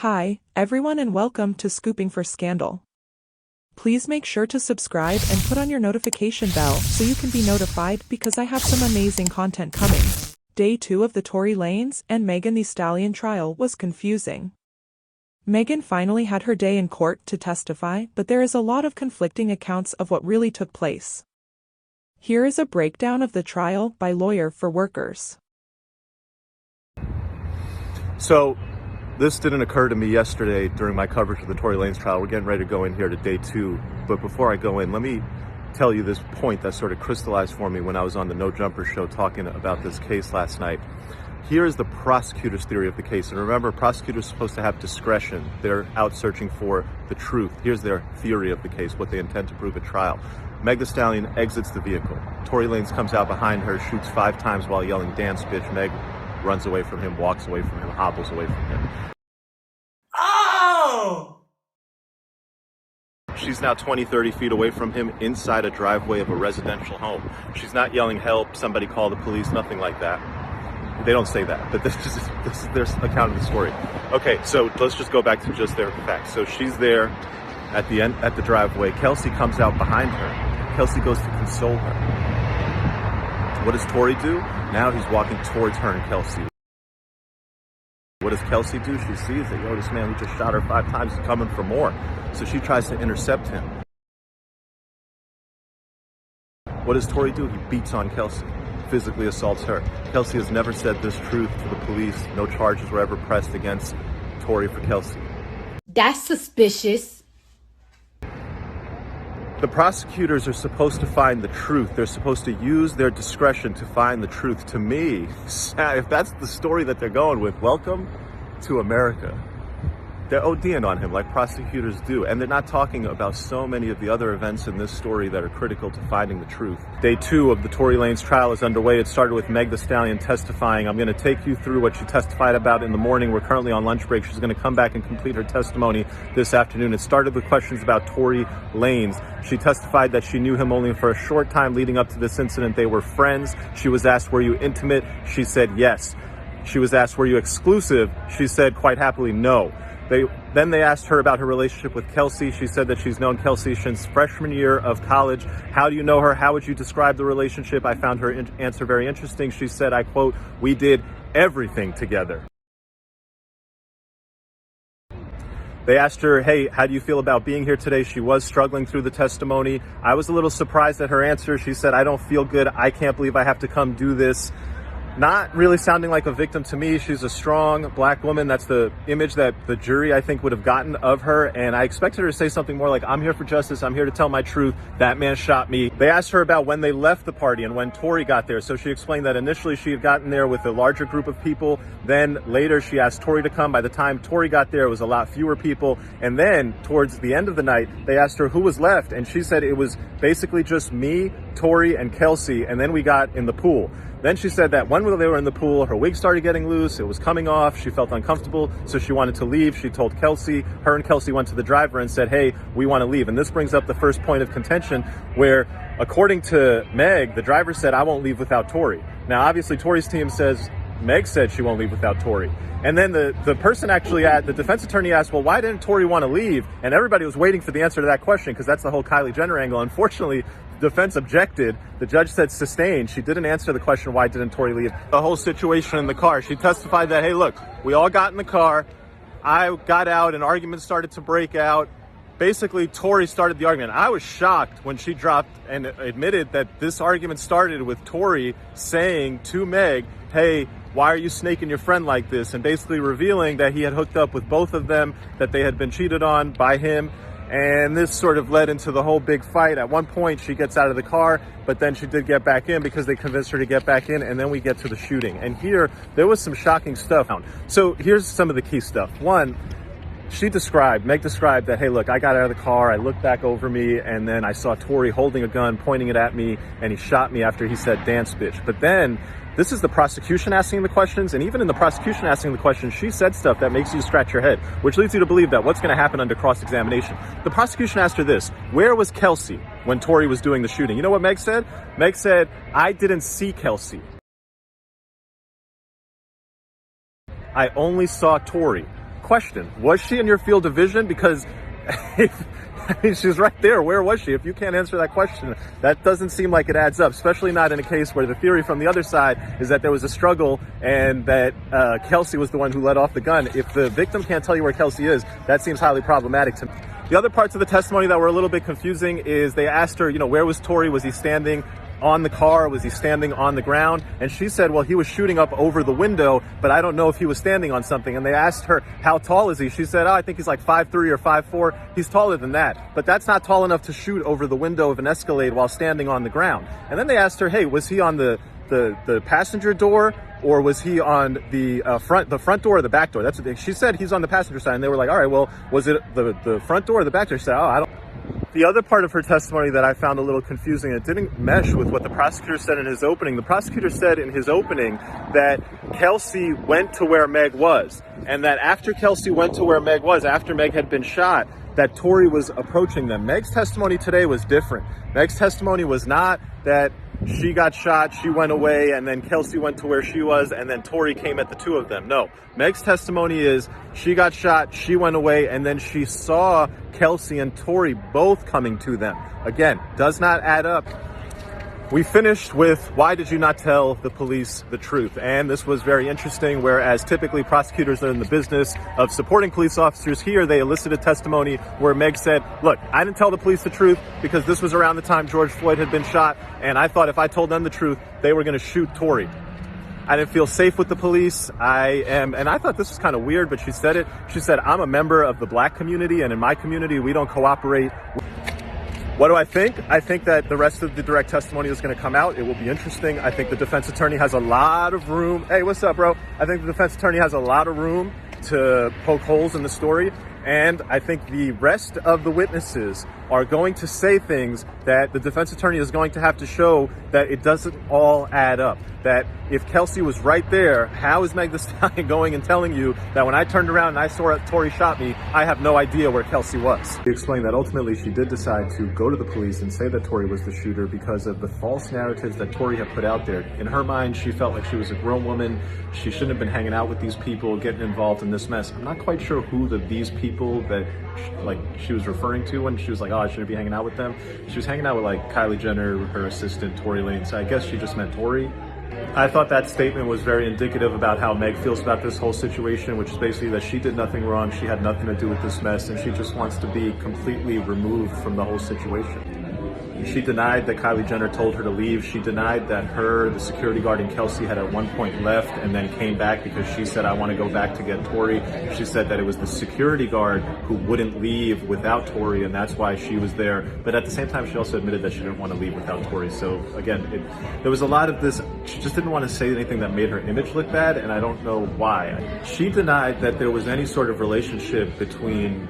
Hi, everyone, and welcome to Scooping for Scandal. Please make sure to subscribe and put on your notification bell so you can be notified because I have some amazing content coming. Day 2 of the Tory Lanez and Thee Stallion trial was confusing. Megan finally had her day in court to testify, but there is a lot of conflicting accounts of what really took place. Here is a breakdown of the trial by Lawyer for Workers. So, this didn't occur to me yesterday during my coverage of the Tory Lanez trial. We're getting ready to go in here to day 2. But before I go in, let me tell you this point that sort of crystallized for me when I was on the No Jumper show talking about this case last night. Here is the prosecutor's theory of the case. And remember, prosecutors are supposed to have discretion. They're out searching for the truth. Here's their theory of the case, what they intend to prove at trial. Thee Stallion exits the vehicle. Tory Lanez comes out behind her, shoots 5 times while yelling, "Dance, bitch." Meg runs away from him, walks away from him, hobbles away from him. Oh! She's now 20, 30 feet away from him inside a driveway of a residential home. She's not yelling, "Help, somebody call the police," nothing like that. They don't say that, but this is their account of the story. Okay, so let's just go back to just their facts. So she's there at the end, at the driveway. Kelsey comes out behind her. Kelsey goes to console her. What does Tory do? Now he's walking towards her and Kelsey. What does Kelsey do? She sees that, this man who just shot her 5 times is coming for more. So she tries to intercept him. What does Tory do? He beats on Kelsey, physically assaults her. Kelsey has never said this truth to the police. No charges were ever pressed against Tory for Kelsey. That's suspicious. The prosecutors are supposed to find the truth. They're supposed to use their discretion to find the truth. To me, if that's the story that they're going with, welcome to America. They're ODing on him like prosecutors do, and they're not talking about so many of the other events in this story that are critical to finding the truth. Day 2 of the Tory Lanez trial is underway. It started with Thee Stallion testifying. I'm going to take you through what she testified about in the morning. We're currently on lunch break. She's going to come back and complete her testimony this afternoon. It started with questions about Tory Lanez. She testified that she knew him only for a short time leading up to this incident. They were friends. She was asked, "Were you intimate?" She said yes. She was asked, "Were you exclusive?" She said quite happily no. Then they asked her about her relationship with Kelsey. She said that she's known Kelsey since freshman year of college. "How do you know her? How would you describe the relationship?" I found her answer very interesting. She said, I quote, "We did everything together." They asked her, "Hey, how do you feel about being here today?" She was struggling through the testimony. I was a little surprised at her answer. She said, "I don't feel good. I can't believe I have to come do this." Not really sounding like a victim to me. She's a strong black woman. That's the image that the jury, I think, would have gotten of her. And I expected her to say something more like, "I'm here for justice. I'm here to tell my truth. That man shot me." They asked her about when they left the party and when Tory got there. So she explained that initially she had gotten there with a larger group of people. Then later she asked Tory to come. By the time Tory got there, it was a lot fewer people. And then towards the end of the night, they asked her who was left. And she said it was basically just me, Tory, and Kelsey. And then we got in the pool. Then she said that when they were in the pool, her wig started getting loose. It was coming off. She felt uncomfortable, so she wanted to leave. She told Kelsey. Her and Kelsey went to the driver and said, "Hey, we want to leave." And this brings up the first point of contention where, according to Meg, the driver said, "I won't leave without Tory." Now, obviously, Tory's team says Meg said she won't leave without Tory. And then the person actually the defense attorney asked, "Well, why didn't Tory want to leave?" And everybody was waiting for the answer to that question because that's the whole Kylie Jenner angle. Unfortunately, the defense objected. The judge said sustained. She didn't answer the question, why didn't Tory leave? The whole situation in the car. She testified that, "Hey, look, we all got in the car. I got out, an argument started to break out. Basically, Tory started the argument." I was shocked when she dropped and admitted that this argument started with Tory saying to Meg, "Hey, why are you snaking your friend like this?" And basically revealing that he had hooked up with both of them, that they had been cheated on by him. And this sort of led into the whole big fight. At one point, she gets out of the car, but then she did get back in because they convinced her to get back in. And then we get to the shooting. And here, there was some shocking stuff. So here's some of the key stuff. One, Meg described that, "Hey, look, I got out of the car, I looked back over me, and then I saw Tory holding a gun, pointing it at me, and he shot me after he said, 'Dance, bitch.'" But then, this is the prosecution asking the questions, and even in the prosecution asking the questions, she said stuff that makes you scratch your head, which leads you to believe that what's going to happen under cross-examination. The prosecution asked her this: "Where was Kelsey when Tory was doing the shooting?" You know what Meg said? Meg said, "I didn't see Kelsey. I only saw Tory." Question, was she in your field of vision? Because I mean, she's right there. Where was she? If you can't answer that question, that doesn't seem like it adds up, especially not in a case where the theory from the other side is that there was a struggle and that Kelsey was the one who let off the gun. If the victim can't tell you where Kelsey is, that seems highly problematic to me. The other parts of the testimony that were a little bit confusing is they asked her, where was Tory? Was he standing on the car? Was he standing on the ground? And she said, well, he was shooting up over the window, but I don't know if he was standing on something. And they asked her, how tall is he? She said, I think he's like 5'3" or 5'4". He's taller than that, but that's not tall enough to shoot over the window of an Escalade while standing on the ground. And then they asked her, hey, was he on the passenger door, or was he on the front door or the back door? That's what she said. He's on the passenger side. And they were like, all right, well, was it the front door or the back door? She said, I don't. The other part of her testimony that I found a little confusing, it didn't mesh with what the prosecutor said in his opening. The prosecutor said in his opening that Kelsey went to where Meg was, and that after Kelsey went to where Meg was, after Meg had been shot, that Tory was approaching them. Meg's testimony today was different. Meg's testimony was not that she got shot, she went away, and then Kelsey went to where she was, and then Tory came at the two of them. No, Meg's testimony is she got shot, she went away, and then she saw Kelsey and Tory both coming to them. Again, does not add up. We finished with, why did you not tell the police the truth? And this was very interesting, whereas typically prosecutors are in the business of supporting police officers. Here, they elicited testimony where Meg said, look, I didn't tell the police the truth because this was around the time George Floyd had been shot, and I thought if I told them the truth, they were going to shoot Tory. I didn't feel safe with the police. And I thought this was kind of weird, but she said it. She said, I'm a member of the black community, and in my community, we don't cooperate. What do I think? I think that the rest of the direct testimony is going to come out. It will be interesting. I think the defense attorney has a lot of room. Hey, what's up, bro? I think the defense attorney has a lot of room to poke holes in the story. And I think the rest of the witnesses are going to say things that the defense attorney is going to have to show that it doesn't all add up. That if Kelsey was right there, how is Meg Thee Stallion going and telling you that when I turned around and I saw Tory shot me, I have no idea where Kelsey was? She explained that ultimately she did decide to go to the police and say that Tory was the shooter because of the false narratives that Tory had put out there. In her mind, she felt like she was a grown woman. She shouldn't have been hanging out with these people, getting involved in this mess. I'm not quite sure who these people that she was referring to when she was like, oh, I shouldn't be hanging out with them. She was hanging out with like Kylie Jenner, her assistant, Tory Lanez. So I guess she just meant Tory. I thought that statement was very indicative about how Meg feels about this whole situation, which is basically that she did nothing wrong, she had nothing to do with this mess, and she just wants to be completely removed from the whole situation. She denied that Kylie Jenner told her to leave. She denied that the security guard, and Kelsey had at one point left and then came back because she said, I want to go back to get Tory. She said that it was the security guard who wouldn't leave without Tory, and that's why she was there. But at the same time, she also admitted that she didn't want to leave without Tory. So again, there was a lot of this. She just didn't want to say anything that made her image look bad, and I don't know why. She denied that there was any sort of relationship between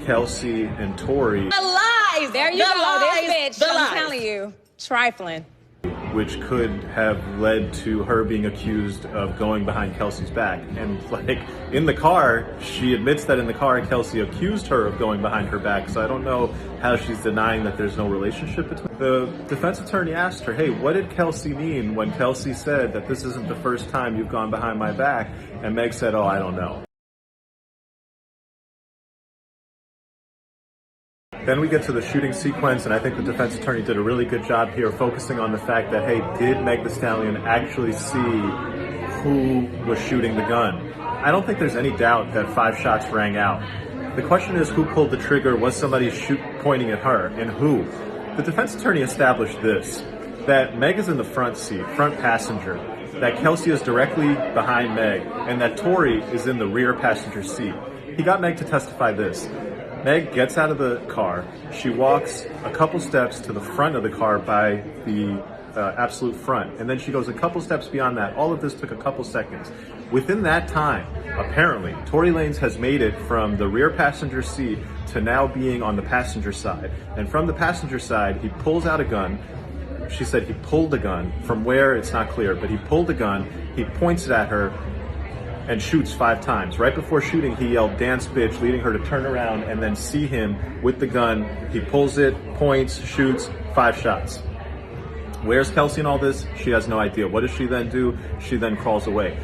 Kelsey and Tory. There you go, this bitch, I'm telling you, trifling. Which could have led to her being accused of going behind Kelsey's back. And like in the car, she admits that in the car, Kelsey accused her of going behind her back. So I don't know how she's denying that there's no relationship between. The defense attorney asked her, hey, what did Kelsey mean when Kelsey said that this isn't the first time you've gone behind my back? And Meg said, oh, I don't know. Then we get to the shooting sequence, and I think the defense attorney did a really good job here focusing on the fact that, hey, did Meg Thee Stallion actually see who was shooting the gun? I don't think there's any doubt that 5 shots rang out. The question is, who pulled the trigger? Was somebody pointing at her, and who? The defense attorney established this, that Meg is in the front seat, front passenger, that Kelsey is directly behind Meg, and that Tory is in the rear passenger seat. He got Meg to testify this. Meg gets out of the car. She walks a couple steps to the front of the car by the absolute front. And then she goes a couple steps beyond that. All of this took a couple seconds. Within that time, apparently, Tory Lanez has made it from the rear passenger seat to now being on the passenger side. And from the passenger side, he pulls out a gun. She said he pulled a gun. From where, it's not clear, but he pulled a gun. He points it at her and shoots 5 times. Right before shooting, he yelled, "Dance bitch," leading her to turn around and then see him with the gun. He pulls it, points, shoots, 5 shots. Where's Kelsey in all this? She has no idea. What does she then do? She then crawls away.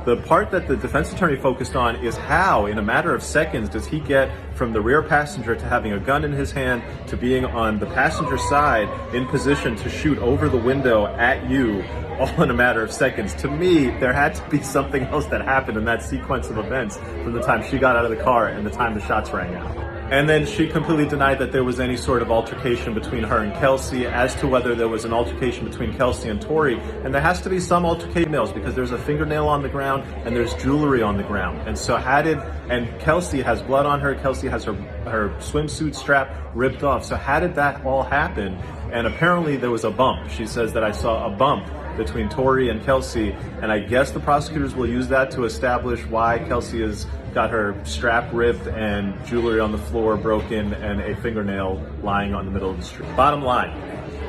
The part that the defense attorney focused on is how, in a matter of seconds, does he get from the rear passenger to having a gun in his hand to being on the passenger side in position to shoot over the window at you, all in a matter of seconds. To me, there had to be something else that happened in that sequence of events from the time she got out of the car and the time the shots rang out. And then she completely denied that there was any sort of altercation between her and Kelsey. As to whether there was an altercation between Kelsey and Tory, and there has to be some altercation because there's a fingernail on the ground and there's jewelry on the ground. And so and Kelsey has blood on her, Kelsey has her swimsuit strap ripped off. So how did that all happen? And apparently there was a bump. She says that I saw a bump between Tory and Kelsey, and I guess the prosecutors will use that to establish why Kelsey has got her strap ripped and jewelry on the floor broken and a fingernail lying on the middle of the street. Bottom line,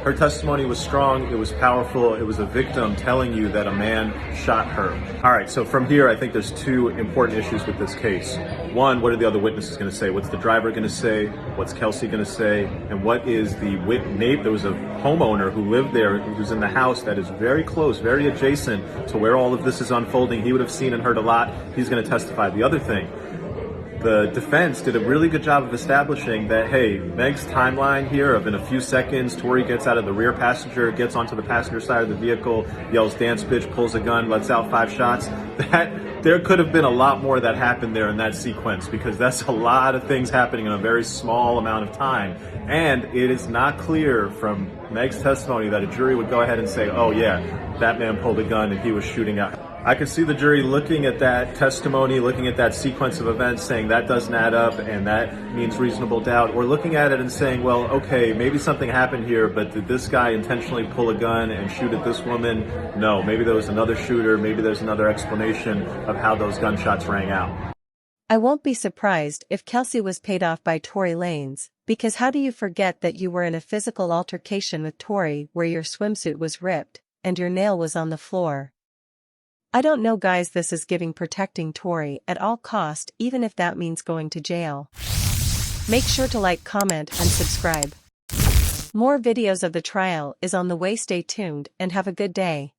her testimony was strong, it was powerful, it was a victim telling you that a man shot her. All right, so from here, I think there's two important issues with this case. One, what are the other witnesses going to say? What's the driver going to say? What's Kelsey going to say? And what is the there was a homeowner who lived there, who's in the house that is very close, very adjacent to where all of this is unfolding. He would have seen and heard a lot. He's going to testify. The other thing, the defense did a really good job of establishing that, hey, Meg's timeline here of in a few seconds, Tory gets out of the rear passenger, gets onto the passenger side of the vehicle, yells dance bitch, pulls a gun, lets out 5 shots. There could have been a lot more that happened there in that sequence, because that's a lot of things happening in a very small amount of time. And it is not clear from Meg's testimony that a jury would go ahead and say, oh yeah, that man pulled a gun and he was shooting out. I could see the jury looking at that testimony, looking at that sequence of events, saying that doesn't add up and that means reasonable doubt, or looking at it and saying, well, okay, maybe something happened here, but did this guy intentionally pull a gun and shoot at this woman? No, maybe there was another shooter, maybe there's another explanation of how those gunshots rang out. I won't be surprised if Kelsey was paid off by Tory Lanez, because how do you forget that you were in a physical altercation with Tory where your swimsuit was ripped and your nail was on the floor? I don't know, guys, this is giving protecting Tory at all cost, even if that means going to jail. Make sure to like, comment, and subscribe. More videos of the trial is on the way. Stay tuned and have a good day.